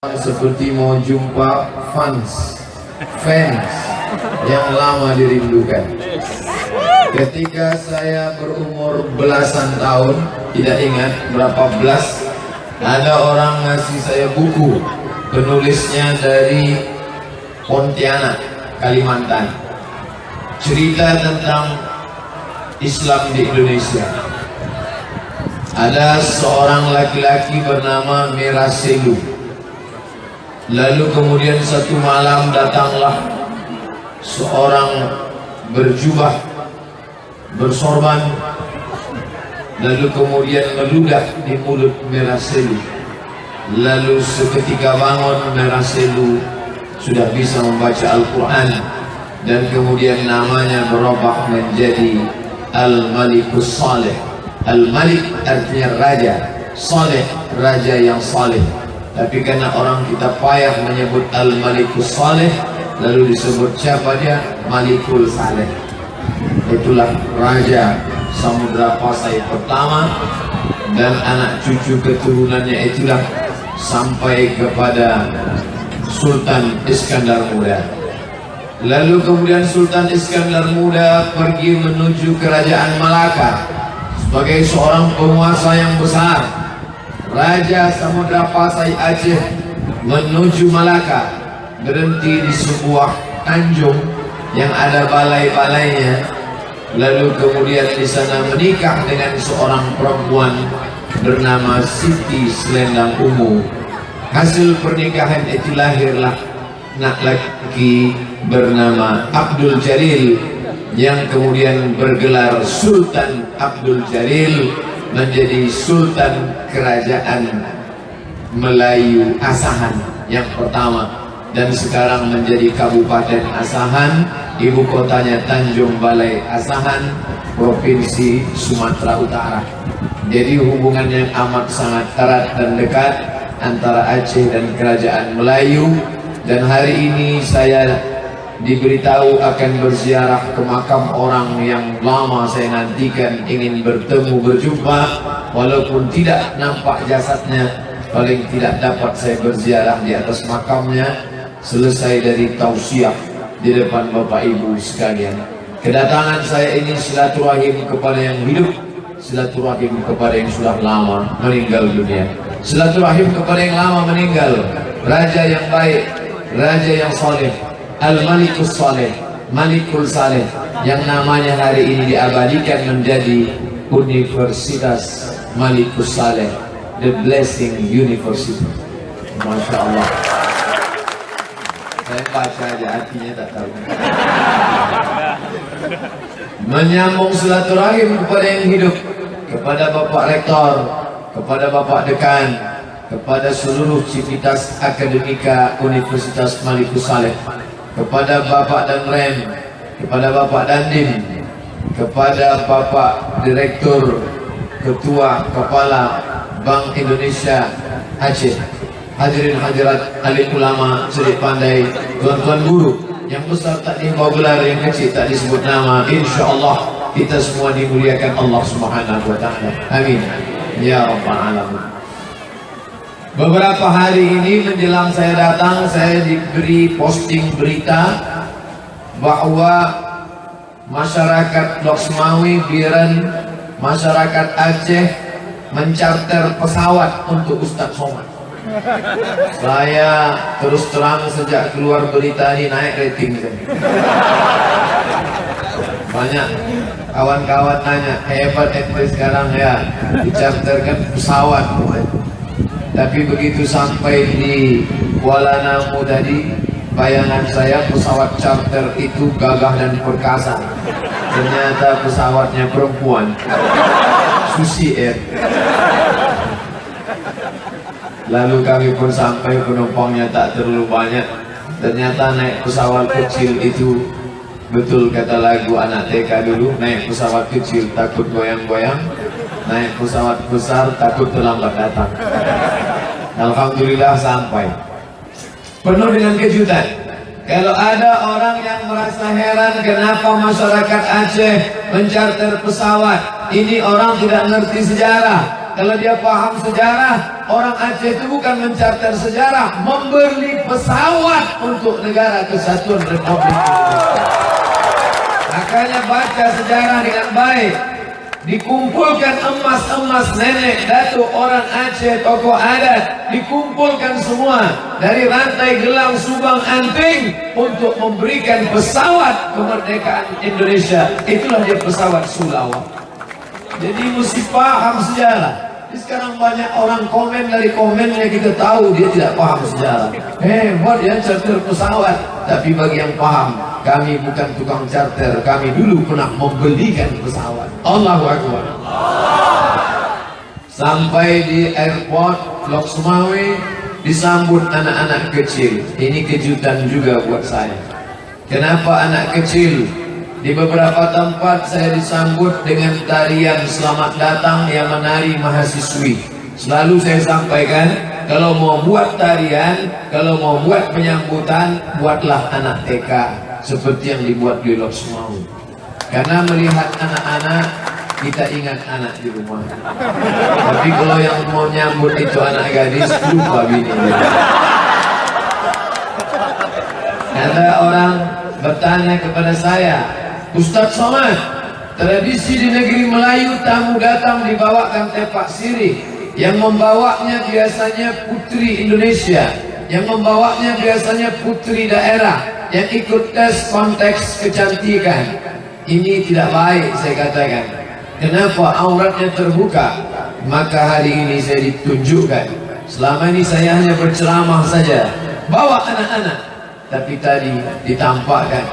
Seperti mau jumpa fans yang lama dirindukan. Ketika saya berumur belasan tahun, tidak ingat berapa belas, ada orang ngasih saya buku, penulisnya dari Pontianak, Kalimantan, cerita tentang Islam di Indonesia. Ada seorang laki-laki bernama Miraselu. Lalu kemudian satu malam datanglah seorang berjubah, bersorban, lalu kemudian meludah di mulut Miraselu. Lalu seketika bangun, Miraselu sudah bisa membaca Al-Quran, dan kemudian namanya berubah menjadi Al-Malikus Saleh. Al-Malik artinya raja, Saleh raja yang saleh. Tapi karena orang kita payah menyebut Al-Malikus Saleh, lalu disebut siapa dia? Malikul Saleh. Itulah Raja Samudra Pasai pertama, dan anak cucu keturunannya itulah sampai kepada Sultan Iskandar Muda. Lalu kemudian Sultan Iskandar Muda pergi menuju kerajaan Malaka sebagai seorang penguasa yang besar. Raja Samudra Pasai Aceh menuju Malaka, berhenti di sebuah tanjung yang ada balai-balainya. Lalu kemudian di sana menikah dengan seorang perempuan bernama Siti Selendang Ungu. Hasil pernikahan itu lahirlah anak laki bernama Abdul Jalil, yang kemudian bergelar Sultan Abdul Jalil, menjadi Sultan Kerajaan Melayu Asahan yang pertama, dan sekarang menjadi Kabupaten Asahan, ibu kotanya Tanjung Balai Asahan, Provinsi Sumatera Utara. Jadi hubungan yang amat sangat erat dan dekat antara Aceh dan Kerajaan Melayu. Dan hari ini saya diberitahu akan berziarah ke makam orang yang lama saya nantikan, ingin bertemu, berjumpa, walaupun tidak nampak jasadnya, paling tidak dapat saya berziarah di atas makamnya, selesai dari tausiah di depan Bapak Ibu sekalian. Kedatangan saya ini silaturahim kepada yang hidup, silaturahim kepada yang sudah lama meninggal dunia, silaturahim kepada yang lama meninggal. Raja yang baik, raja yang saleh, Al-Malikus Saleh, Malikul Saleh, yang namanya hari ini diabadikan menjadi Universitas Malikus Saleh, The Blessing University. Masya Allah. Saya baca aja, artinya tak tahu. Menyambung silaturahim kepada yang hidup, kepada Bapak Rektor, kepada Bapak Dekan, kepada seluruh Civitas Akademika Universitas Malikus Saleh, kepada Bapak Danrem, kepada Bapak Dandim, kepada Bapak Direktur, Ketua Kepala Bank Indonesia Aceh, hadirin hadirat alim ulama, cerdik pandai, tuan-tuan guru, yang besar tak dibawa gelar, yang kecil tak disebut nama. Insya Allah kita semua dimuliakan Allah Subhanahu wa Ta'ala. Amin ya Rabbal Alamin. Beberapa hari ini menjelang saya datang, saya diberi posting berita bahwa masyarakat Lok Semawi, Biren, masyarakat Aceh mencarter pesawat untuk Ustadz Somad. Saya terus terang sejak keluar berita ini naik rating saya. Banyak kawan-kawan tanya, hebat ente sekarang ya, dicarterkan pesawat. Tapi begitu sampai di Kuala Namu tadi, bayangan saya pesawat charter itu gagah dan perkasa. Ternyata pesawatnya perempuan, Susi Air. Lalu kami pun sampai, penumpangnya tak terlalu banyak. Ternyata naik pesawat kecil itu, betul kata lagu anak TK dulu, naik pesawat kecil takut goyang-goyang, naik pesawat besar takut terlambat datang. Alhamdulillah sampai. Penuh dengan kejutan. Kalau ada orang yang merasa heran kenapa masyarakat Aceh mencarter pesawat, ini orang tidak ngerti sejarah. Kalau dia paham sejarah, orang Aceh itu bukan mencarter sejarah, membeli pesawat untuk Negara Kesatuan Republik Indonesia. Makanya baca sejarah dengan baik. Dikumpulkan emas-emas nenek, datuk orang Aceh, tokoh adat, dikumpulkan semua dari rantai Gelang, Subang, Anting untuk memberikan pesawat kemerdekaan Indonesia. Itulah dia pesawat Sulawak. Jadi mesti paham sejarah. Sekarang banyak orang komen, dari komennya kita tahu dia tidak paham sejarah. Hebat ya charter pesawat. Tapi bagi yang paham, kami bukan tukang charter, kami dulu pernah membelikan pesawat. Allahu Akbar. Sampai di airport Lok Sumawe, disambut anak-anak kecil. Ini kejutan juga buat saya. Kenapa anak kecil? Di beberapa tempat saya disambut dengan tarian selamat datang yang menari mahasiswi. Selalu saya sampaikan, kalau mau buat tarian, kalau mau buat penyambutan, buatlah anak TK seperti yang dibuat di Lok Sumawe. Karena melihat anak-anak, kita ingat anak di rumah. Tapi kalau yang mau nyambut itu anak gadis, lupa bini. Ada orang bertanya kepada saya, Ustadz Somad, tradisi di negeri Melayu tamu datang dibawakan tepak sirih. Yang membawanya biasanya putri Indonesia, yang membawanya biasanya putri daerah yang ikut tes konteks kecantikan. Ini tidak baik, saya katakan. Kenapa auratnya terbuka? Maka hari ini saya ditunjukkan. Selama ini saya hanya berceramah saja, bawa anak-anak, tapi tadi ditampakkan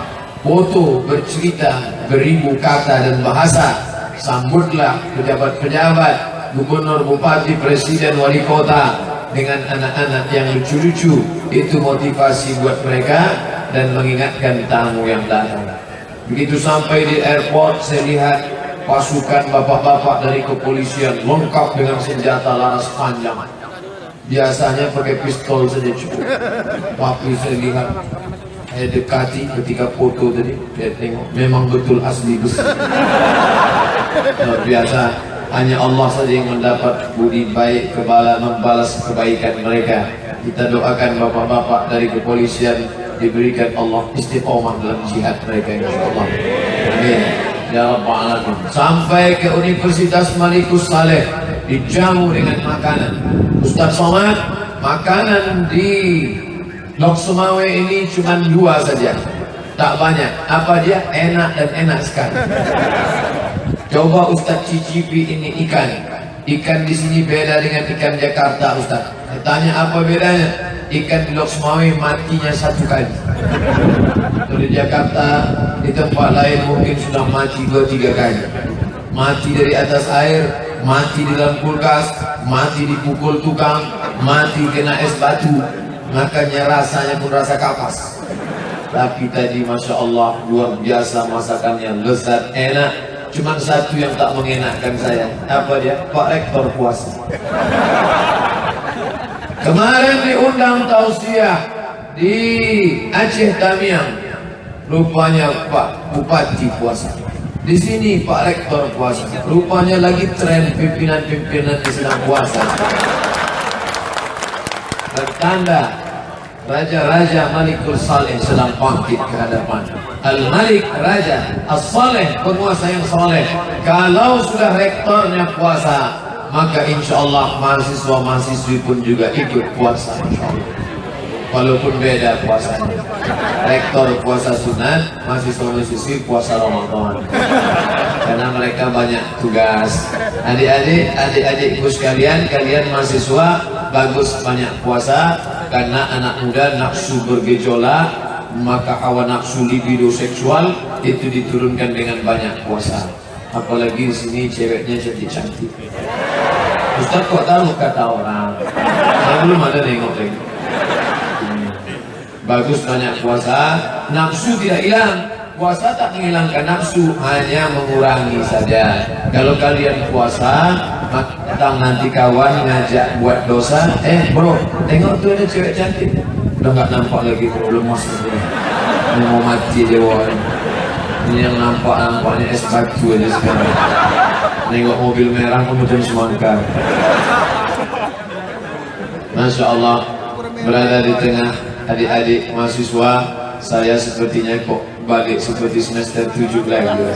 foto bercerita beribu kata dan bahasa. Sambutlah pejabat-pejabat, gubernur, bupati, presiden, wali kota dengan anak-anak yang lucu-lucu. Itu motivasi buat mereka dan mengingatkan tamu yang datang. Begitu sampai di airport, saya lihat pasukan bapak-bapak dari kepolisian lengkap dengan senjata laras panjang. Biasanya pakai pistol saja cukup. Tapi saya lihat, saya dekati ketika foto tadi, saya tengok memang betul asli besi. Luar biasa. Hanya Allah saja yang mendapat budi baik, membalas kebaikan mereka. Kita doakan bapak-bapak dari kepolisian diberikan Allah istiqomah dalam jihad mereka, insyaallah. Amin ya rabbal alamin. Sampai ke Universitas Malikus Saleh, dijamu dengan makanan. Ustaz Somad, makanan di Lok Sumawe ini cuma 2 saja, tak banyak. Apa dia? Enak dan enak sekali. Coba Ustaz cicipi ini ikan. Ikan di sini beda dengan ikan Jakarta, Ustaz. Tanya apa bedanya? Ikan di Lok Sumawe matinya 1 kali. Kalau di Jakarta, di tempat lain mungkin sudah mati 2-3 kali. Mati dari atas air, mati di dalam kulkas, mati dipukul tukang, mati kena es batu. Makanya rasanya pun rasa kapas. Tapi tadi Masya Allah, luar biasa masakannya, lezat, enak. Cuma satu yang tak mengenakkan saya. Apa dia? Pak Rektor puasa. Kemarin diundang tausiah di Aceh Tamiang, rupanya Pak Bupati puasa. Di sini Pak Rektor puasa. Rupanya lagi tren pimpinan-pimpinan di sedang puasa. Bertanda Raja-Raja Malikul Saleh sedang bangkit ke hadapan. Al-Malik Raja As-Saleh, penguasa yang saleh. Kalau sudah rektornya puasa, maka insya Allah mahasiswa-mahasiswi pun juga ikut puasa, insya Allah. Walaupun beda puasanya. Rektor puasa sunat, mahasiswa-mahasiswi puasa Ramadan. Karena mereka banyak tugas. Adik-adikku sekalian, kalian mahasiswa bagus banyak puasa. Karena anak muda nafsu bergejolak, maka hawa nafsu libido seksual itu diturunkan dengan banyak puasa. Apalagi di sini ceweknya cantik-cantik. Ustaz kok tahu kata orang? Saya belum ada nengok-nengok. Bagus banyak puasa, nafsu tidak hilang. Puasa tak menghilangkan nafsu, hanya mengurangi saja. Kalau kalian puasa, datang nanti kawan ngajak buat dosa, bro, tengok tuh ada cewek cantik. Udah nggak nampak lagi, bro, belum masuk. Ini mau mati dia, ini yang nampak-nampaknya es batu aja sekarang. nengok mobil merah kemudian semangka. Masya Allah, berada di tengah adik-adik mahasiswa, saya sepertinya kok balik seperti semester 7 lagi.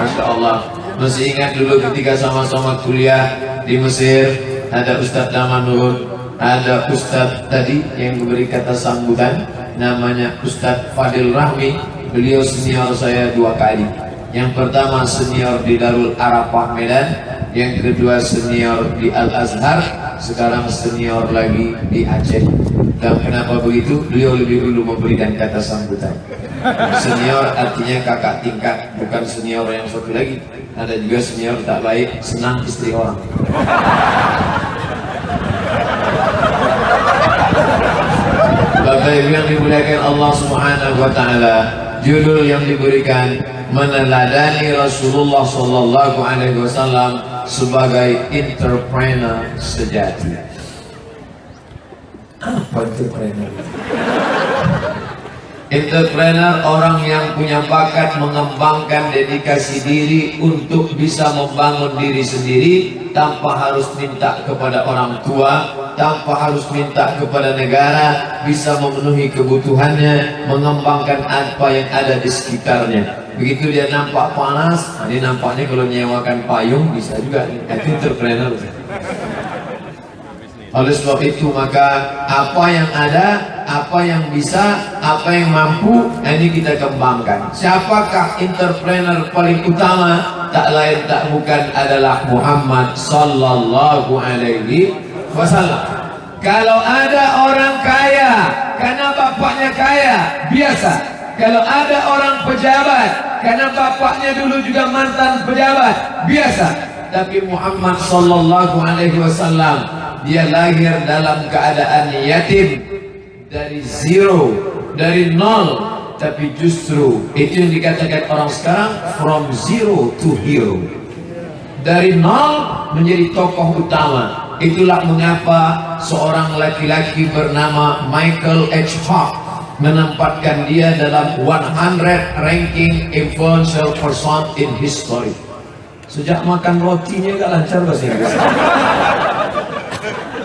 Masya Allah, masih ingat dulu ketika sama-sama kuliah di Mesir, ada Ustadz Damanur, ada Ustadz tadi yang memberi kata sambutan, namanya Ustadz Fadil Rahmi. Beliau senior saya 2 kali. Yang pertama senior di Darul Arafah Medan, yang kedua senior di Al Azhar, sekarang senior lagi di Aceh. Dan kenapa begitu? Beliau lebih dulu memberikan kata sambutan. Senior artinya kakak tingkat, bukan senior yang satu lagi. Ada juga senior tak baik, senang istri orang. Bapak Ibu yang dimuliakan Allah Subhanahu wa taala, judul yang diberikan meneladani Rasulullah sallallahu alaihi wasallam sebagai entrepreneur sejati. Apa entrepreneur? Entrepreneur orang yang punya bakat mengembangkan dedikasi diri untuk bisa membangun diri sendiri tanpa harus minta kepada orang tua, tanpa harus minta kepada negara, bisa memenuhi kebutuhannya, mengembangkan apa yang ada di sekitarnya. Begitu dia nampak panas, ini nampaknya kalau nyewakan payung bisa juga. Itu entrepreneur. Oleh sebab itu maka apa yang ada, apa yang bisa, apa yang mampu, ini kita kembangkan. Siapakah entrepreneur paling utama? Tak lain tak bukan adalah Muhammad sallallahu alaihi wasallam. Kalau ada orang kaya karena bapaknya kaya, biasa. Kalau ada orang pejabat karena bapaknya dulu juga mantan pejabat, biasa. Tapi Muhammad sallallahu alaihi wasallam, dia lahir dalam keadaan yatim, dari zero, dari nol, tapi justru itu yang dikatakan orang sekarang from zero to hero, dari nol menjadi tokoh utama. Itulah mengapa seorang laki-laki bernama Michael H. Hart menempatkan dia dalam 100 ranking influential person in history. Sejak makan rotinya gak lancar bahasa Inggris.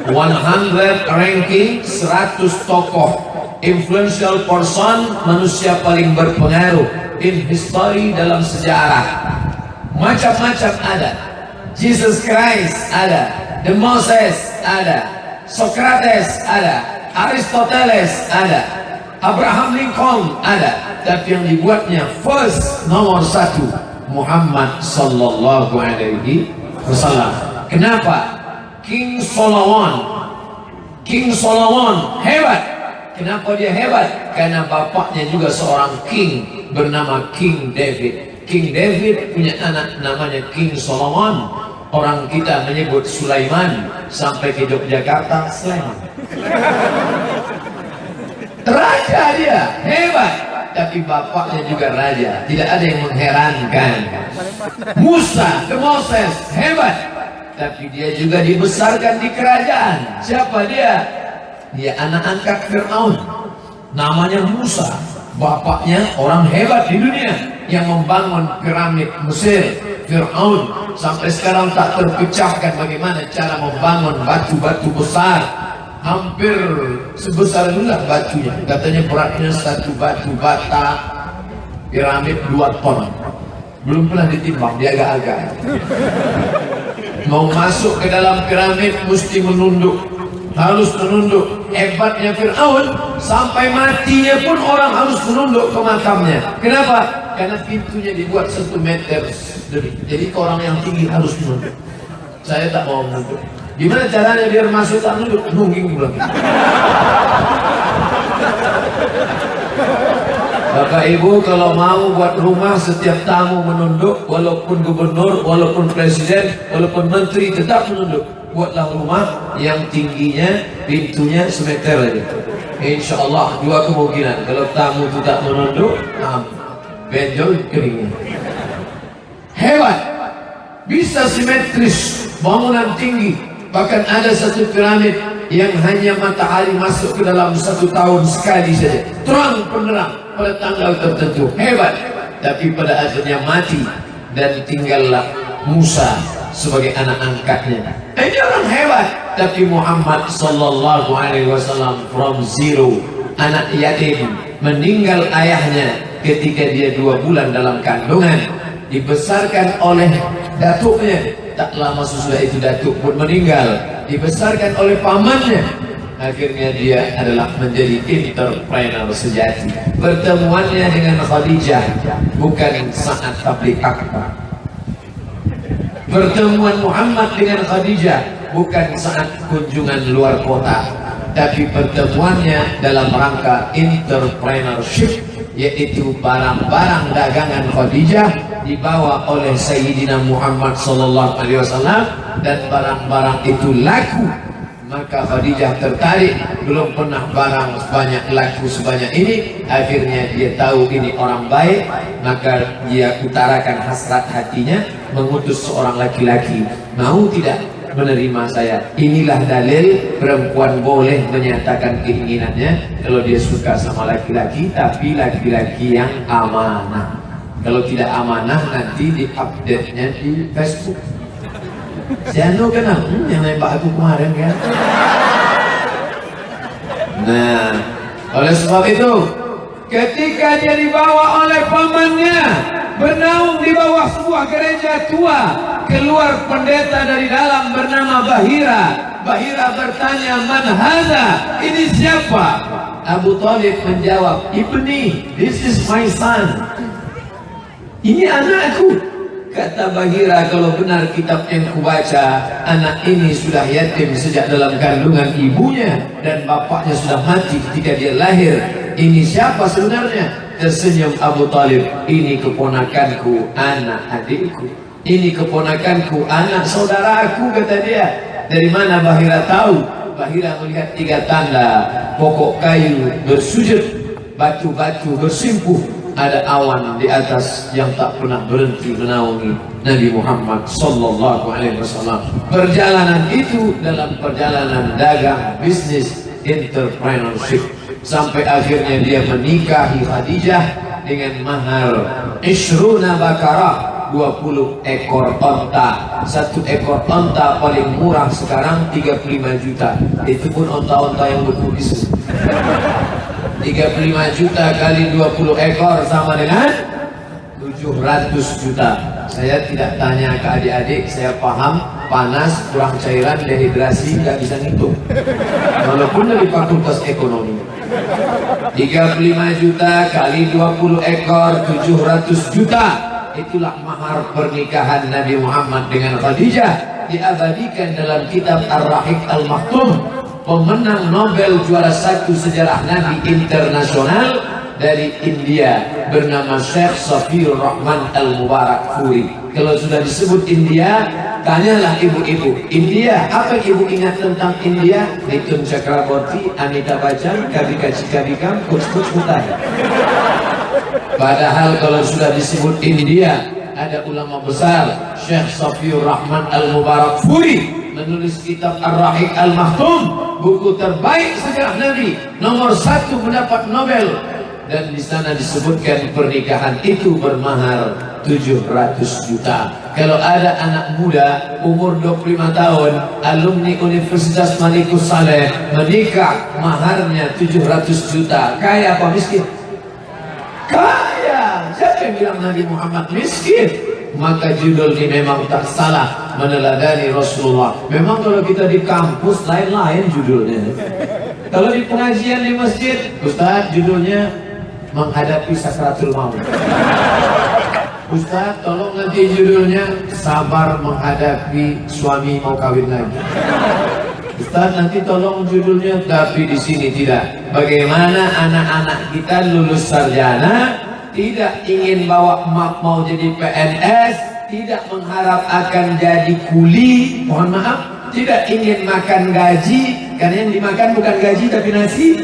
100 ranking, 100 tokoh influential person, manusia paling berpengaruh in history, dalam sejarah. Macam-macam ada. Jesus Christ ada, The Moses ada, Socrates ada, Aristoteles ada, Abraham Lincoln ada. Tapi yang dibuatnya first, nomor 1, Muhammad sallallahu alaihi wasallam. Kenapa? King Solomon hebat. Kenapa dia hebat? Karena bapaknya juga seorang king bernama King David. King David punya anak namanya King Solomon. Orang kita menyebut Sulaiman. Sampai ke Yogyakarta, Sulaiman. Raja dia, hebat. Tapi bapaknya juga raja. Tidak ada yang mengherankan. Musa, the Moses, hebat. Tapi dia juga dibesarkan di kerajaan. Siapa dia? Dia anak angkat Fir'aun. Namanya Musa. Bapaknya orang hebat di dunia yang membangun piramid Mesir. Fir'aun sampai sekarang tak terpecahkan bagaimana cara membangun batu-batu besar. Hampir sebesar itulah batunya. Katanya beratnya satu batu bata piramid 2 ton. Belum pernah ditimbang, dia agak-agak. Mau masuk ke dalam piramid mesti menunduk, harus menunduk. Hebatnya Fir'aun, sampai matinya pun orang harus menunduk ke makamnya. Kenapa? Karena pintunya dibuat 1 meter lebih. Jadi orang yang tinggi harus menunduk. Saya tak mau menunduk. Gimana caranya biar masuk tak menunduk? Nungging pulang. Bapak Ibu kalau mau buat rumah setiap tamu menunduk, walaupun gubernur, walaupun presiden, walaupun menteri tetap menunduk. Buatlah rumah yang tingginya pintunya semeter aja. Insya Allah 2 kemungkinan. Kalau tamu itu tak menunduk, benjol keringnya. Hebat, bisa simetris, bangunan tinggi. Bahkan ada satu piramid yang hanya matahari masuk ke dalam 1 tahun sekali saja, terang penerang pada tanggal tertentu, hebat. Tapi pada akhirnya mati dan tinggallah Musa sebagai anak angkatnya. Ini orang hebat. Tapi Muhammad sallallahu alaihi wasallam from zero, anak yatim, meninggal ayahnya ketika dia 2 bulan dalam kandungan, dibesarkan oleh datuknya. Tak lama sesudah itu datuk pun meninggal, dibesarkan oleh pamannya. Akhirnya dia adalah menjadi entrepreneur sejati. Pertemuannya dengan Khadijah bukan saat tabligh akbar. Pertemuan Muhammad dengan Khadijah bukan saat kunjungan luar kota, tapi pertemuannya dalam rangka entrepreneurship, yaitu barang-barang dagangan Khadijah dibawa oleh Sayyidina Muhammad sallallahu alaihi wasallam dan barang-barang itu laku. Maka Khadijah tertarik, belum pernah barang sebanyak laku sebanyak ini. Akhirnya dia tahu ini orang baik, maka dia utarakan hasrat hatinya, mengutus seorang laki-laki, mau tidak menerima saya. Inilah dalil perempuan boleh menyatakan keinginannya kalau dia suka sama laki-laki, tapi laki-laki yang amanah. Kalau tidak amanah nanti di-update-nya di Facebook. Si Anu kenal, yang nembak aku kemarin kan. Nah, oleh sebab itu, ketika dia dibawa oleh pamannya bernaung di bawah sebuah gereja tua, keluar pendeta dari dalam bernama Bahira. Bahira bertanya, "Man hadza?" Ini siapa? Abu Thalib menjawab, "Ibni, this is my son." Ini anakku. Kata Bahira, kalau benar kitab yang kubaca, anak ini sudah yatim sejak dalam kandungan ibunya dan bapaknya sudah mati ketika dia lahir. Ini siapa sebenarnya? Tersenyum Abu Thalib, "Ini keponakanku, anak adikku. Ini keponakanku, anak saudaraku," kata dia. Dari mana Bahira tahu? Bahira melihat 3 tanda: pokok kayu bersujud, batu-batu bersimpuh, ada awan di atas yang tak pernah berhenti menaungi Nabi Muhammad sallallahu alaihi wasallam. Perjalanan itu dalam perjalanan dagang, bisnis, entrepreneurship, sampai akhirnya dia menikahi Khadijah dengan mahar ishruna bakarah, 20 ekor onta. 1 ekor onta paling murah sekarang 35 juta. Itu pun onta-onta yang berkumis. 35 juta kali 20 ekor sama dengan 700 juta. Saya tidak tanya ke adik-adik, saya paham panas, kurang cairan, dehidrasi, nggak bisa ngitung. Walaupun dari fakultas ekonomi. 35 juta kali 20 ekor, 700 juta. Itulah mahar pernikahan Nabi Muhammad dengan Khadijah. Diabadikan dalam kitab Ar-Rahiq Al-Maktum. Pemenang Nobel juara 1 sejarah Nabi internasional dari India bernama Syekh Safiur Rahman Al-Mubarakfuri. Kalau sudah disebut India, tanyalah ibu-ibu, India, apa ibu ingat tentang India? Mithun Chakraborty, Amitabh Bachchan, Kartika Chikadikam, Coach Utari. Padahal kalau sudah disebut India, ada ulama besar Syekh Safiur Rahman Al-Mubarakfuri menulis kitab Ar-Rahiq Al-Maktum, buku terbaik sejarah Nabi, nomor 1 mendapat Nobel. Dan di sana disebutkan pernikahan itu bermahar 700 juta. Kalau ada anak muda umur 25 tahun, alumni Universitas Malikus Saleh, menikah, maharnya 700 juta. Kaya apa miskin? Kaya. Siapa yang bilang Nabi Muhammad miskin? Maka judul ini memang tak salah, meneladani Rasulullah. Memang kalau kita di kampus lain-lain judulnya. Kalau di pengajian di masjid, Ustaz, judulnya menghadapi sakratul maut. Ustaz, tolong nanti judulnya sabar menghadapi suami mau kawin lagi. Ustaz, nanti tolong judulnya, tapi di sini tidak. Bagaimana anak-anak kita lulus sarjana, tidak ingin bawa map mau jadi PNS, tidak mengharap akan jadi kuli, mohon maaf, tidak ingin makan gaji, karena yang dimakan bukan gaji tapi nasi,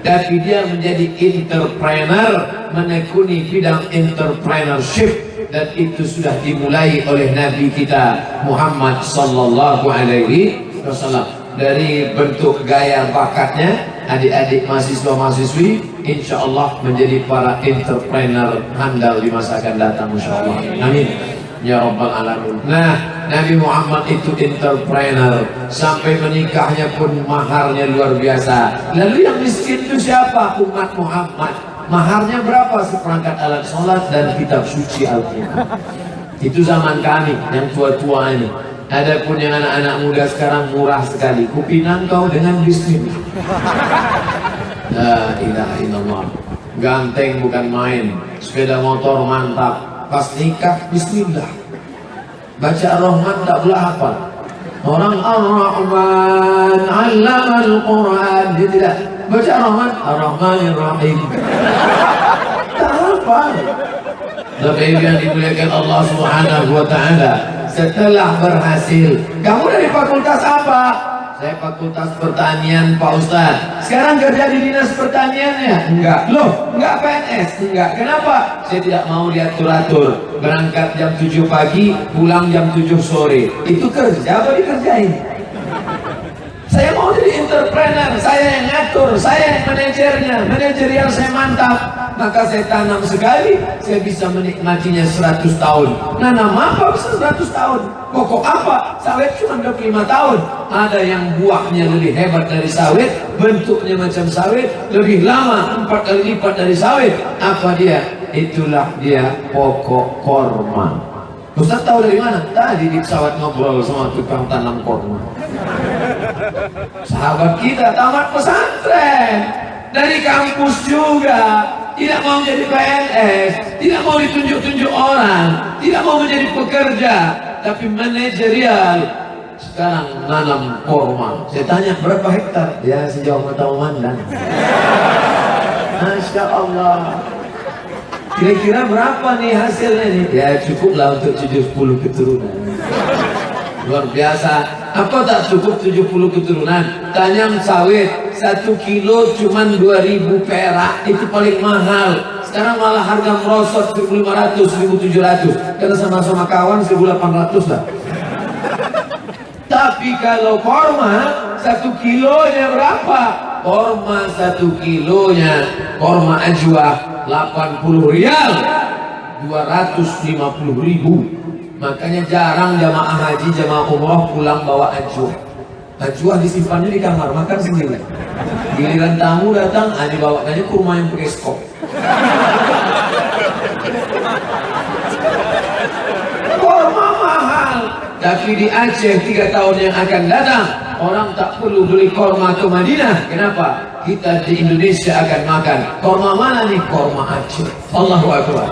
tapi dia menjadi entrepreneur, menekuni bidang entrepreneurship, dan itu sudah dimulai oleh Nabi kita Muhammad sallallahu alaihi wasallam. Dari bentuk gaya bakatnya, adik-adik mahasiswa-mahasiswi insya Allah menjadi para entrepreneur handal di masa akan datang, insya Allah. Amin. Ya Rabbal Alamin. Nah, Nabi Muhammad itu entrepreneur. Sampai menikahnya pun maharnya luar biasa. Lalu yang miskin itu siapa? Umat Muhammad. Maharnya berapa? Seperangkat alat sholat dan kitab suci Al-Quran. Itu zaman kami yang tua-tua ini. Adapun yang anak-anak muda sekarang murah sekali. Kupinang kau dengan bismillah. La ilaha illallah. Ganteng bukan main. Sepeda motor mantap. Pas nikah bismillah. Baca Ar-Rahman tak pula hafal. Orang Ar-Rahman 'allamal Quran, dia tidak baca Ar-Rahman, Ar-Rahmanir-Rahim. Tak hafal. Tapi yang dimuliakan Allah Subhanahu wa taala, setelah berhasil, kamu dari fakultas apa? Saya fakultas pertanian Pak Ustaz. Sekarang kerja di dinas pertanian ya? Enggak. Loh, enggak PNS? Enggak. Kenapa? Saya tidak mau diatur-atur. Berangkat jam 7 pagi, pulang jam 7 sore. Itu kerja apa dikerjain? Saya mau jadi entrepreneur, saya yang ngatur, saya yang manajernya. Manajerial saya mantap. Maka saya tanam sekali, saya bisa menikmatinya 100 tahun. Nanam apa bisa 100 tahun? Pokok apa? Sawit cuma 25 tahun. Ada yang buahnya lebih hebat dari sawit, bentuknya macam sawit, lebih lama, 4 kali lipat dari sawit. Apa dia? Itulah dia pokok korma. Ustaz tahu dari mana? Tadi di pesawat ngobrol sama tukang tanam korma. Sahabat kita tamat pesantren, dari kampus juga, tidak mau jadi PNS, tidak mau ditunjuk-tunjuk orang, tidak mau menjadi pekerja, tapi manajerial. Sekarang nanam korma. Saya tanya berapa hektar? Ya sejauh mata memandang. Masya Allah. Kira-kira berapa nih hasilnya nih? Ya cukuplah untuk 70 keturunan. Luar biasa. Apa tak cukup 70 keturunan? Tanam sawit 1 kilo cuman 2.000 perak. Itu paling mahal. Sekarang malah harga merosot 1.500, 1.700. Karena sama-sama kawan 1.800 lah. Tapi kalau korma 1 kilonya berapa? Korma 1 kilonya, korma ajwa 80 rial, 250.000. Makanya jarang jamaah haji, jamaah umroh pulang bawa ajwa. Ajwa disimpannya di kamar, makan sendiri. Giliran tamu datang, dibawakannya kurma yang pakai skop. Kurma mahal. Tapi di Aceh 3 tahun yang akan datang, orang tak perlu beli korma ke Madinah. Kenapa? Kita di Indonesia akan makan. Korma mana nih? Korma Aceh. Allahu Akbar.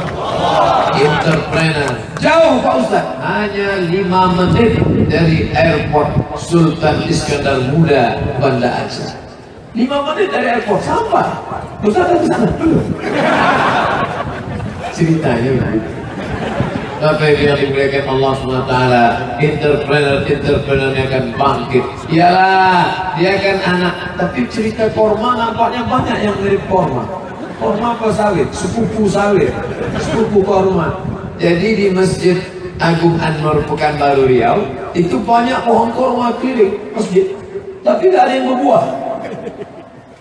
Entrepreneur. Jauh Pak Ustaz. Hanya 5 menit dari airport Sultan Iskandar Muda, Banda Aceh. 5 menit dari airport. Sampai. Ustaz ada di sana. Ceritanya begitu. Tapi yang dimuliakan Allah SWT, entrepreneur-entrepreneurnya akan bangkit. Iyalah, dia kan anak. Tapi cerita korma nampaknya banyak yang mirip korma. Korma apa sawit? Sepupu sawit, sepupu korma. Jadi di Masjid Agung Anwar Pekanbaru Riau itu banyak pohon korma keliling masjid. Tapi tidak ada yang berbuah.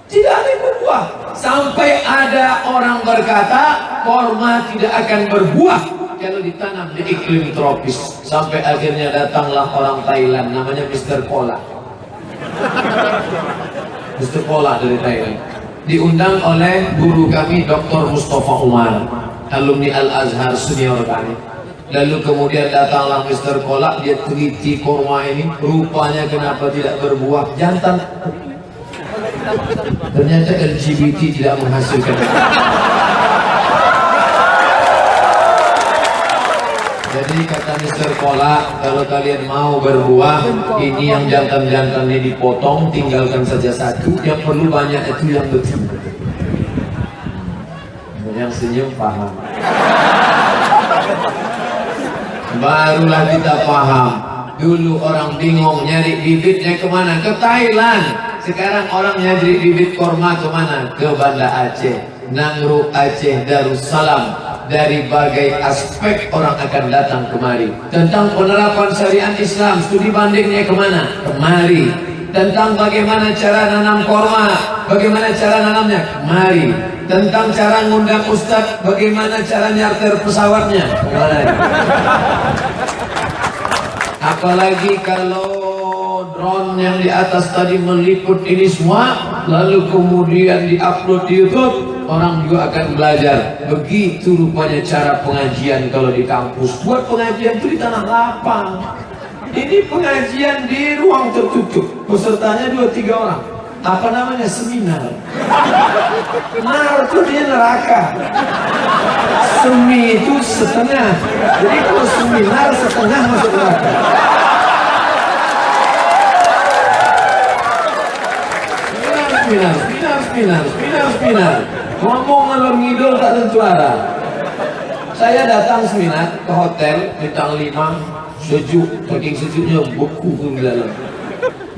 Tidak ada yang berbuah. Sampai ada orang berkata korma tidak akan berbuah kalau ditanam di iklim tropis. Sampai akhirnya datanglah orang Thailand, namanya Mr. Kola. Mr. Kola dari Thailand. Diundang oleh guru kami Dr. Mustafa Umar, alumni Al-Azhar senior kami. Lalu kemudian datanglah Mr. Kola, dia teliti korma ini, rupanya kenapa tidak berbuah, jantan. Ternyata LGBT tidak menghasilkan. Jadi kata Mr. Kola, kalau kalian mau berbuah, ini yang jantan-jantannya dipotong, tinggalkan saja satu. Yang perlu banyak itu yang betul. Yang senyum paham. Barulah kita paham. Dulu orang bingung nyari bibitnya kemana? Ke Thailand. Sekarang orang nyari bibit korma kemana? Ke Banda Aceh, Nangro Aceh Darussalam. Dari berbagai aspek orang akan datang kemari. Tentang penerapan syariat Islam, studi bandingnya kemana? Kemari. Tentang bagaimana cara nanam korma, bagaimana cara nanamnya? Kemari. Tentang cara ngundang Ustadz, bagaimana cara nyarter pesawatnya. Apalagi kalau drone yang di atas tadi meliput ini semua, lalu kemudian diupload di YouTube, orang juga akan belajar. Begitu rupanya cara pengajian kalau di kampus. Buat pengajian itu di tanah lapang. Ini pengajian di ruang tertutup, pesertanya 2-3 orang. Apa namanya? Seminar. Nar itu dia neraka. Semi itu setengah. Jadi kalau seminar setengah masuk neraka. Seminar. Ngomong ngalor ngidul tak tentu arah. Saya datang seminar ke hotel bintang 5, sejuk, saking sejuknya beku di dalam.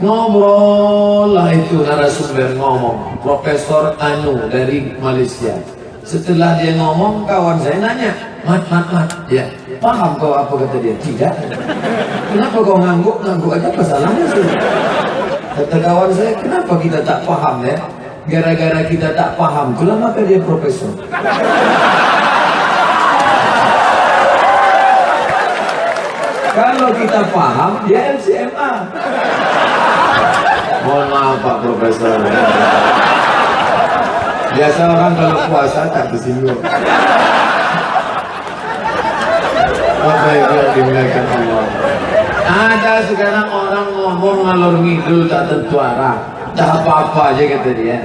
Ngobrol lah itu narasumber ngomong, Profesor Anu dari Malaysia. Setelah dia ngomong, kawan saya nanya, Mat, ya, paham kau apa kata dia? Tidak. Kenapa kau ngangguk aja, apa salahnya sih? Kata kawan saya, kenapa kita tak paham ya? Gara-gara kita tak paham, itulah maka dia profesor. Kalau kita paham, dia LCMA. Mohon maaf Pak Profesor. Biasa orang kalau puasa tak tersinggung. Apa itu yang dimuliakan Allah? Ada sekarang orang ngomong ngalor ngidul tak tentu arah. Tak apa-apa aja kata dia.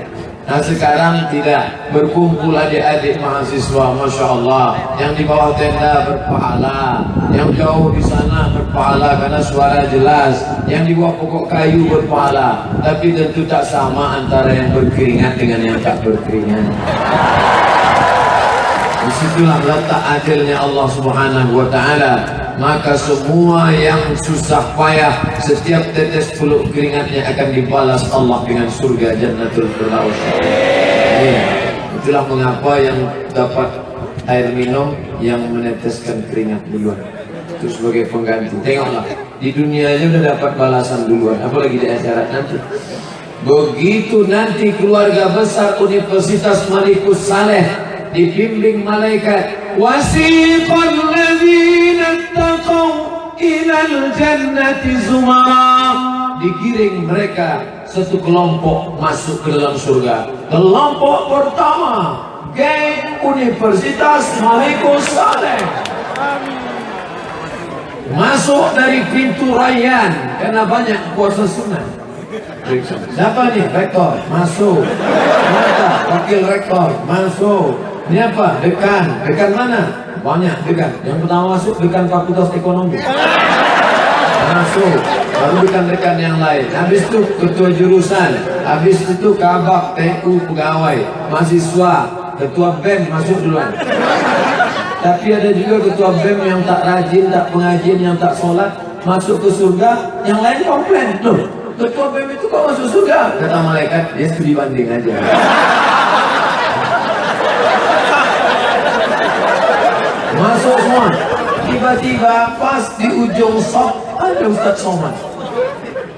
Nah sekarang tidak, berkumpul adik-adik mahasiswa, Masya Allah, yang di bawah tenda berpahala, yang jauh di sana berpahala karena suara jelas, yang di bawah pokok kayu berpahala. Tapi tentu tak sama antara yang berkeringat dengan yang tak berkeringat. Disitulah letak adilnya Allah Subhanahu wa Ta'ala. Maka semua yang susah payah, setiap tetes peluk keringatnya akan dibalas Allah dengan surga Jannatul Firdaus. Itulah mengapa yang dapat air minum yang meneteskan keringat duluan, itu sebagai pengganti. Tengoklah, di dunia aja udah dapat balasan duluan, apalagi di akhirat nanti. Begitu nanti keluarga besar Universitas Malikus Saleh dibimbing malaikat, wasiqal ladzina taqaw ilal jannati zumara, digiring mereka satu kelompok masuk ke dalam surga. Kelompok pertama, geng Universitas Malikus Saleh. Masuk dari pintu Rayyan karena banyak puasa sunnah. Siapa nih? Rektor, masuk. Siapa? Wakil rektor, masuk. Ini apa? Dekan. Dekan mana? Banyak dekan. Yang pertama masuk dekan Fakultas Ekonomi. Masuk. Baru dekan-dekan yang lain. Habis itu ketua jurusan. Habis itu kabak, TU, pegawai, mahasiswa, ketua BEM masuk duluan. Tapi ada juga ketua BEM yang tak rajin, tak pengajian, yang tak sholat, masuk ke surga. Yang lain komplain. Loh, ketua BEM itu kok masuk surga? Kata malaikat, dia studi banding aja. Masuk semua. Tiba-tiba pas di ujung sop ada Ustaz Somad.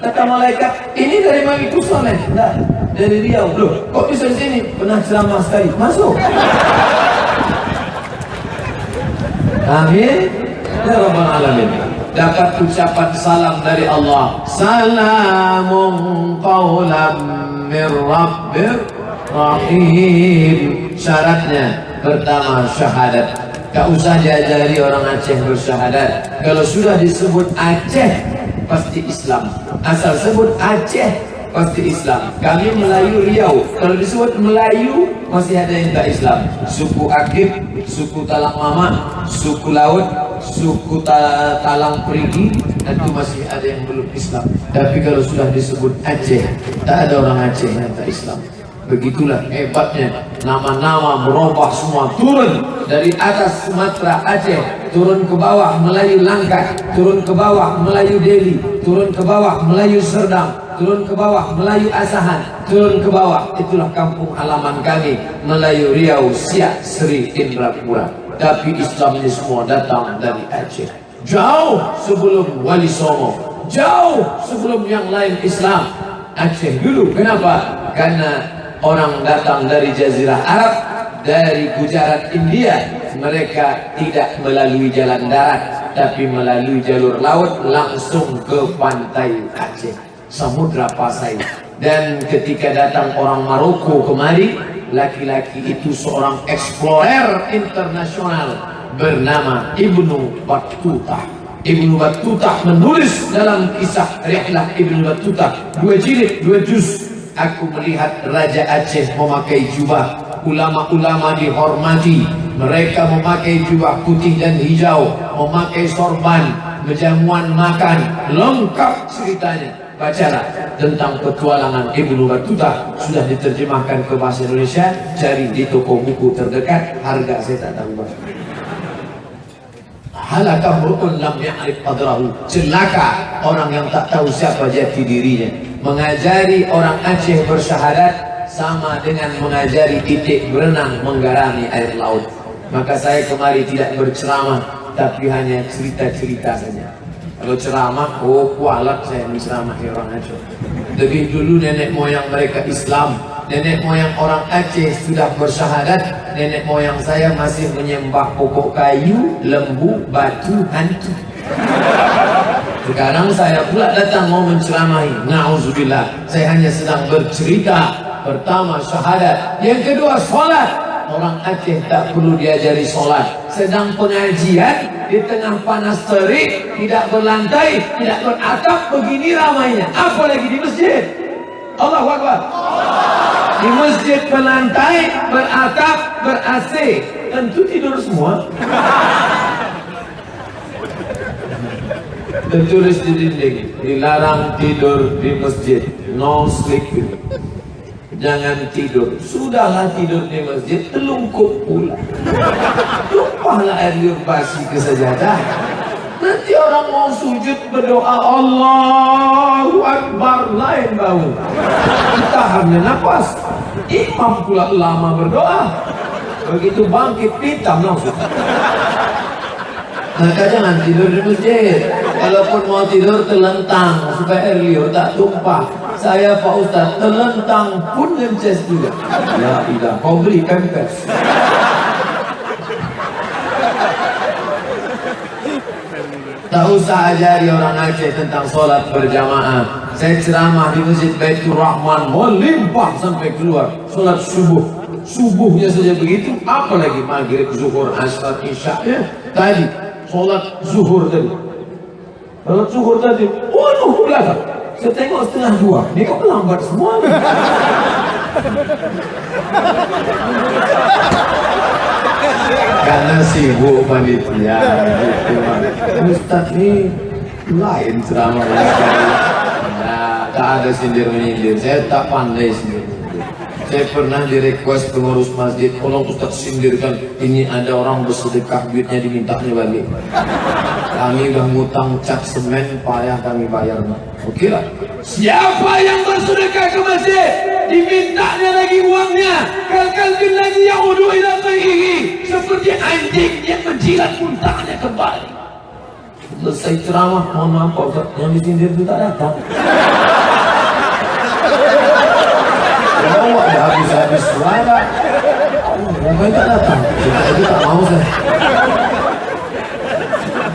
Kata malaikat, ini dari Malikus Saleh? Enggak, dari Riau. Loh, kok bisa di sini? Pernah ceramah sekali. Masuk. Amin. Ya Rabbal Alamin. Dapat ucapan salam dari Allah. Salamun qawlam min Rabbir Rahim. Syaratnya pertama syahadat. Tak usah diajari orang Aceh bersyahadat. Kalau sudah disebut Aceh pasti Islam. Asal sebut Aceh pasti Islam. Kami Melayu Riau, kalau disebut Melayu masih ada yang tak Islam. Suku Akib, suku Talang Mama, suku Laut, suku Talang Perigi, itu masih ada yang belum Islam. Tapi kalau sudah disebut Aceh, tak ada orang Aceh yang tak Islam. Begitulah hebatnya, nama-nama merubah semua, turun dari atas Sumatera Aceh, turun ke bawah Melayu Langkat, turun ke bawah Melayu Deli, turun ke bawah Melayu Serdang, turun ke bawah Melayu Asahan, turun ke bawah. Itulah kampung halaman kami, Melayu Riau, Siak, Seri, Indrapura. Tapi Islam ini semua datang dari Aceh, jauh sebelum Wali Songo, jauh sebelum yang lain Islam. Aceh dulu. Kenapa? Karena orang datang dari Jazirah Arab dari Gujarat, India, mereka tidak melalui jalan darat tapi melalui jalur laut langsung ke pantai Aceh, Samudra Pasai. Dan ketika datang orang Maroko kemari, laki-laki itu seorang explorer internasional bernama Ibnu Battuta. Ibnu Battuta menulis dalam kisah Rihlah Ibnu Battuta 2 jilid 2 juz. Aku melihat Raja Aceh memakai jubah, ulama-ulama dihormati, mereka memakai jubah putih dan hijau, memakai sorban, menjamuan makan, lengkap ceritanya. Bacalah tentang petualangan Ibnu Battuta, sudah diterjemahkan ke bahasa Indonesia, cari di toko buku terdekat, harga saya tak tahu berapa. Halakah mur'un lam ya'rif qadrahu, celaka orang yang tak tahu siapa jati dirinya. Mengajari orang Aceh bersyahadat sama dengan mengajari titik berenang menggarami air laut. Maka saya kemari tidak berceramah, tapi hanya cerita-cerita saja. Kalau ceramah, kualat saya menceramahi orang Aceh. Lebih dulu nenek moyang mereka Islam, nenek moyang orang Aceh sudah bersyahadat, nenek moyang saya masih menyembah pokok kayu, lembu, batu, hantu. Sekarang saya pula datang mau menceramahi. Na'udzubillah, saya hanya sedang bercerita. Pertama syahadat, yang kedua sholat. Orang Aceh tak perlu diajari sholat. Sedang pengajian di tengah panas terik, tidak berlantai, tidak beratap, begini ramainya. Apalagi di masjid. Allahu Akbar. Di masjid berlantai, beratap, ber-AC, tentu tidur semua. Tertulis di dinding, dilarang tidur di masjid, no sleeping. Jangan tidur. Sudahlah tidur di masjid, telungkup pula. Tumpahlah air liur basi ke sajadah. Nanti orang mau sujud berdoa Allahu Akbar, lain bau. Tahannya nafas. Imam pula lama berdoa. Begitu bangkit hitam langsung. Maka jangan tidur di masjid. Kalaupun mau tidur telentang supaya air liur tak tumpah. Saya Pak Ustaz telentang pun ngeces juga. Ya tidak, kau beli pampers. Tak usah ajari orang Aceh tentang sholat berjamaah. Saya ceramah di Masjid Baitur Rahman, melimpah sampai keluar. Sholat subuh, subuhnya saja begitu, apalagi maghrib, zuhur, asar, isya. Ya, tadi sholat zuhur tadi. Sholat zuhur tadi, waduh belakang. Saya tengok setengah 2, ini kok lambat semua. Karena sibuk panitia. Ustaz ini lain ceramahnya sekali. Nah, tak ada sindir-menyindir. Saya tak pandai sindir-menyindir. Saya pernah di-request pengurus masjid, tolong Ustaz sindirkan. Ini ada orang bersedekah, duitnya dimintanya balik. Kami udah ngutang cat semen, payah kami bayar. Oke lah. Siapa yang bersedekah ke masjid, dimintanya lagi uangnya. Kalkal bin lagi ya'udu ila qayhihi, seperti anjing yang menjilat muntahnya kembali. Selesai ceramah, mohon maaf Pak Ustaz, yang disindir itu tak datang. Bawa dah habis-habis suara. Mungkin tak datang. Itu tak mau saya.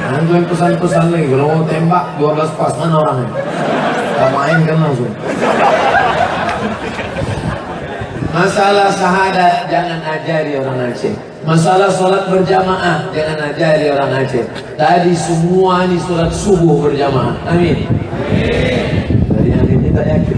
Nanti pesan-pesan lagi, kalau mau tembak 12 pas, mana orangnya? Tak main kan langsung. Masalah syahadat jangan ajari orang Aceh. Masalah sholat berjamaah jangan ajari orang Aceh. Tadi semua ini sholat subuh berjamaah. Amin. Dari yang ini tak yakin.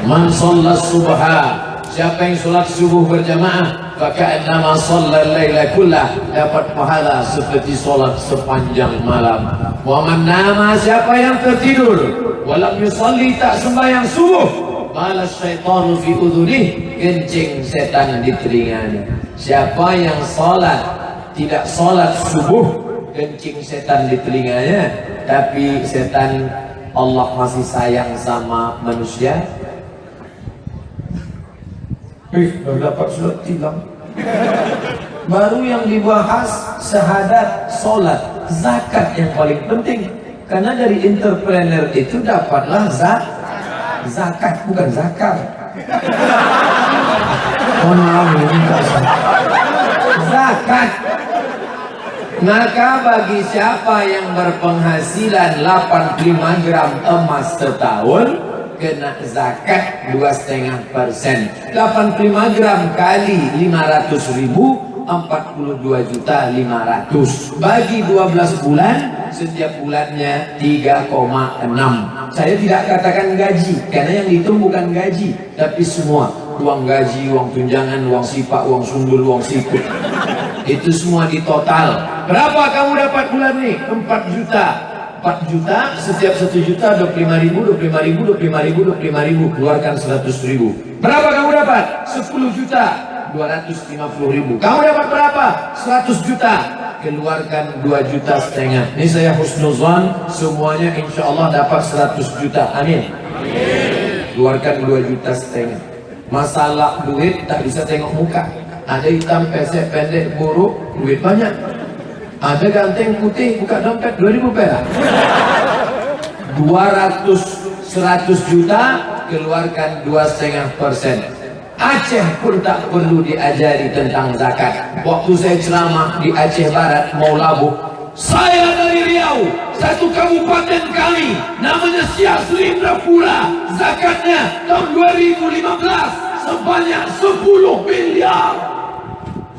Man sholat subha, siapa yang sholat subuh berjamaah, faka'annama sholat layla kullah, dapat pahala seperti sholat sepanjang malam. Wa man nama, siapa yang tertidur, walam yusalli, tak sembahyang subuh, balas syaitanu fi udhunih, kencing setan di telinganya. Siapa yang sholat tidak sholat subuh, kencing setan di telinganya, tapi setan Allah masih sayang sama manusia. Dapat surat tilang. Baru yang dibahas syahadat, sholat, zakat yang paling penting. Karena dari entrepreneur itu dapatlah zakat, bukan zakat. Mohon maaf ini zakat. Maka bagi siapa yang berpenghasilan 85 gram emas setahun, kena zakat 2,5%. 85 gram kali 500.000, 42.500.000. Bagi 12 bulan, setiap bulannya 3,6. Saya tidak katakan gaji, karena yang dihitung bukan gaji, tapi semua uang gaji, uang tunjangan, uang sipak, uang sundul, uang sikut. Itu semua di total. Berapa kamu dapat bulan ini? 4 juta. 4 juta, setiap 1 juta 25.000, 25.000, 25.000, 25.000. Keluarkan 100.000. Berapa kamu dapat? 10 juta. 250.000. Kamu dapat berapa? 100 juta. Keluarkan 2,5 juta. Ini saya husnuzan, semuanya insya Allah dapat 100 juta. Amin. Keluarkan 2,5 juta. Masalah duit tak bisa tengok muka. Ada hitam, pesek, pendek, buruk, duit banyak. Ada ganteng, putih, buka dompet 2.000 perak. 100 juta, keluarkan 2,5%. Aceh pun tak perlu diajari tentang zakat. Waktu saya ceramah di Aceh Barat, mau labuh, saya dari Riau, satu kabupaten kami, namanya Siasri Indrapura. Zakatnya tahun 2015 sebanyak 10 miliar.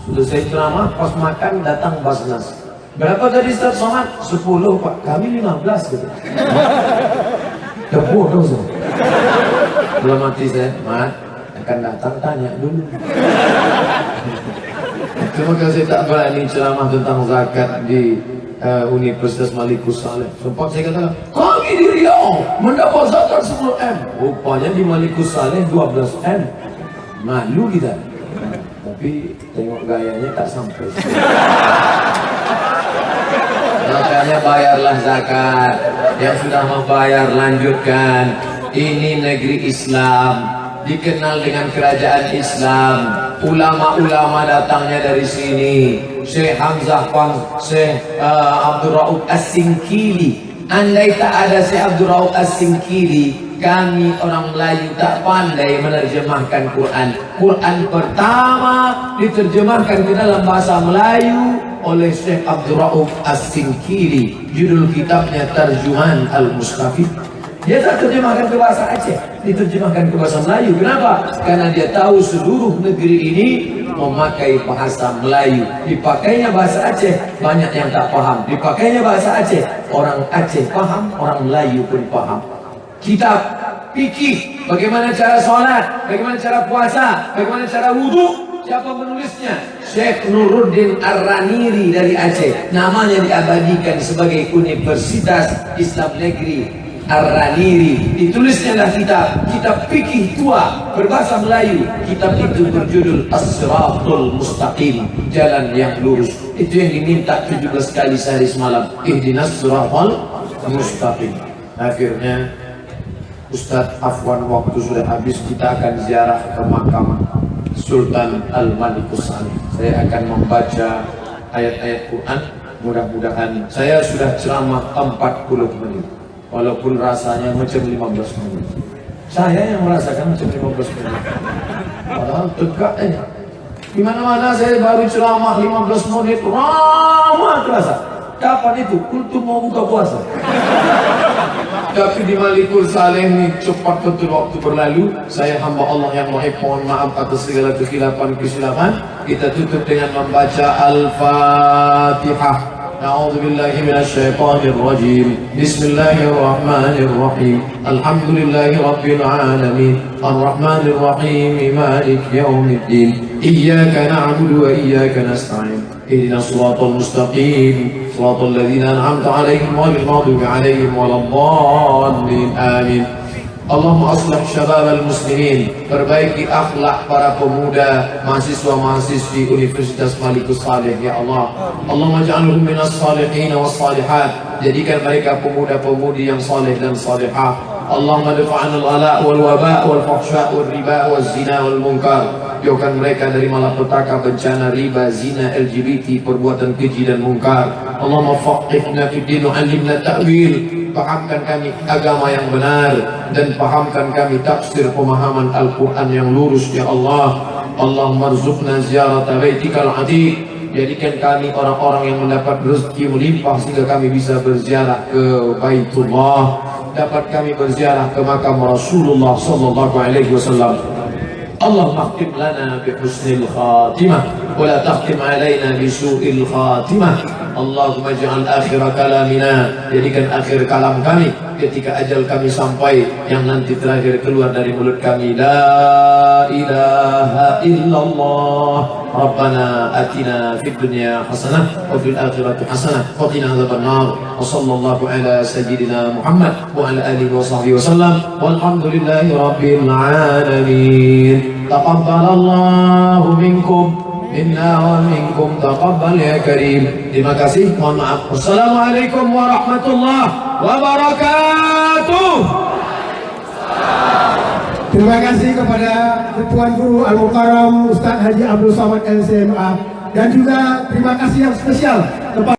Sudah saya ceramah, pas makan datang Basnas. Berapa tadi Ustaz Somad? 10 Pak, kami 15 gitu. Udah bodoh semua. Belum mati saya, Mat, akan datang tanya dulu. Cuma kalau saya tak berani ceramah tentang zakat di Universitas Malikus Saleh. Sempat saya katakan, kami di Riau mendapat zakat 10M. Rupanya di Malikus Saleh 12M. Malu kita. Tapi tengok gayanya tak sampai. Makanya bayarlah zakat. Yang sudah membayar lanjutkan. Ini negeri Islam, dikenal dengan kerajaan Islam. Ulama-ulama datangnya dari sini. Syekh Hamzah Fang, Syekh Abdul Rauf As-Singkili. Andai tak ada Syekh Abdul Rauf As-Singkili, kami orang Melayu tak pandai menerjemahkan Quran. Quran pertama diterjemahkan ke dalam bahasa Melayu oleh Syekh Abdul Rauf As-Singkili. Judul kitabnya Tarjuman Al-Mustafi. Dia tak terjemahkan ke bahasa Aceh, diterjemahkan ke bahasa Melayu. Kenapa? Karena dia tahu seluruh negeri ini memakai bahasa Melayu. Dipakainya bahasa Aceh, banyak yang tak paham. Dipakainya bahasa Aceh, orang Aceh paham, orang Melayu pun paham. Kitab fikih, bagaimana cara sholat, bagaimana cara puasa, bagaimana cara wudhu. Siapa penulisnya? Syekh Nuruddin Ar-Raniri dari Aceh. Namanya diabadikan sebagai Universitas Islam Negeri Ar-Raniri. Ditulisnya lah kitab fikih tua berbahasa Melayu. Kitab itu berjudul As-Siratul Mustaqim, jalan yang lurus. Itu yang diminta 17 kali sehari semalam. Ihdinas siratal mustaqim. Akhirnya Ustadz Afwan, waktu sudah habis, kita akan ziarah ke makam Sultan Al-Malikus Saleh. Saya akan membaca ayat-ayat Quran. Mudah-mudahan saya sudah ceramah 40 menit. Walaupun rasanya macam 15 menit. Saya yang merasakan macam 15 menit. Padahal tegak di mana-mana saya baru ceramah 15 menit, ramah terasa. Kapan itu? Kultum mau buka puasa. Tapi di Malikus Saleh ini cepat betul waktu berlalu. Saya hamba Allah yang mohon maaf atas segala kesilapan. Kita tutup dengan membaca Al-Fatihah. أعوذ بالله من الشيطان الرجيم بسم الله الرحمن الرحيم الحمد لله رب العالمين الرحمن الرحيم مالك يوم الدين إياك نعبد وإياك نستعين اهدنا الصراط المستقيم صراط الذين أنعمت عليهم غير المغضوب عليهم ولا الضالين آمين Allahumma aslih syabab al-muslimin, perbaiki akhlak para pemuda, mahasiswa-mahasiswi Universitas Malikus Saleh, ya Allah. Allahumma ja'alhum minas salihin was salihat, jadikan mereka pemuda-pemudi yang saleh dan salihah. Allahumma dafa'an al-ghala wal waba wal fahsya wal riba wal zina wal munkar, jauhkan mereka dari malapetaka, bencana, riba, zina, LGBT, perbuatan keji dan munkar. Allahumma faqihna fid din wa 'allimna ta'wil, pahamkan kami agama yang benar dan pahamkan kami tafsir pemahaman Al-Quran yang lurus, ya Allah. Allahumma rzuqna ziyarata baitikal atiq. Jadikan kami orang-orang yang mendapat rezeki melimpah sehingga kami bisa berziarah ke Baitullah, dapat kami berziarah ke makam Rasulullah sallallahu alaihi wasallam. Allahumma khtim lana bi husnil khatimah wa la takhtim alaina bi su'il khatimah. Allahumma ij'al akhir kalamina, jadikan akhir kalam kami ketika ajal kami sampai, yang nanti terakhir keluar dari mulut kami, la ilaha illallah. Rabbana atina fid dunya hasanah wa fil akhirati hasanah wa qina adzabannar. Wa sallallahu ala sayyidina Muhammad wa ala alihi wa sahbihi wasallam. Walhamdulillahi rabbil alamin. Taqabbalallahu minkum minna wa minkum, taqabbal ya karim. Terima kasih, mohon maaf. Wassalamualaikum warahmatullahi wabarakatuh. Terima kasih kepada Tuan Guru Al-Mukarram Ustaz Haji Abdul Somad LCMA, dan juga terima kasih yang spesial kepada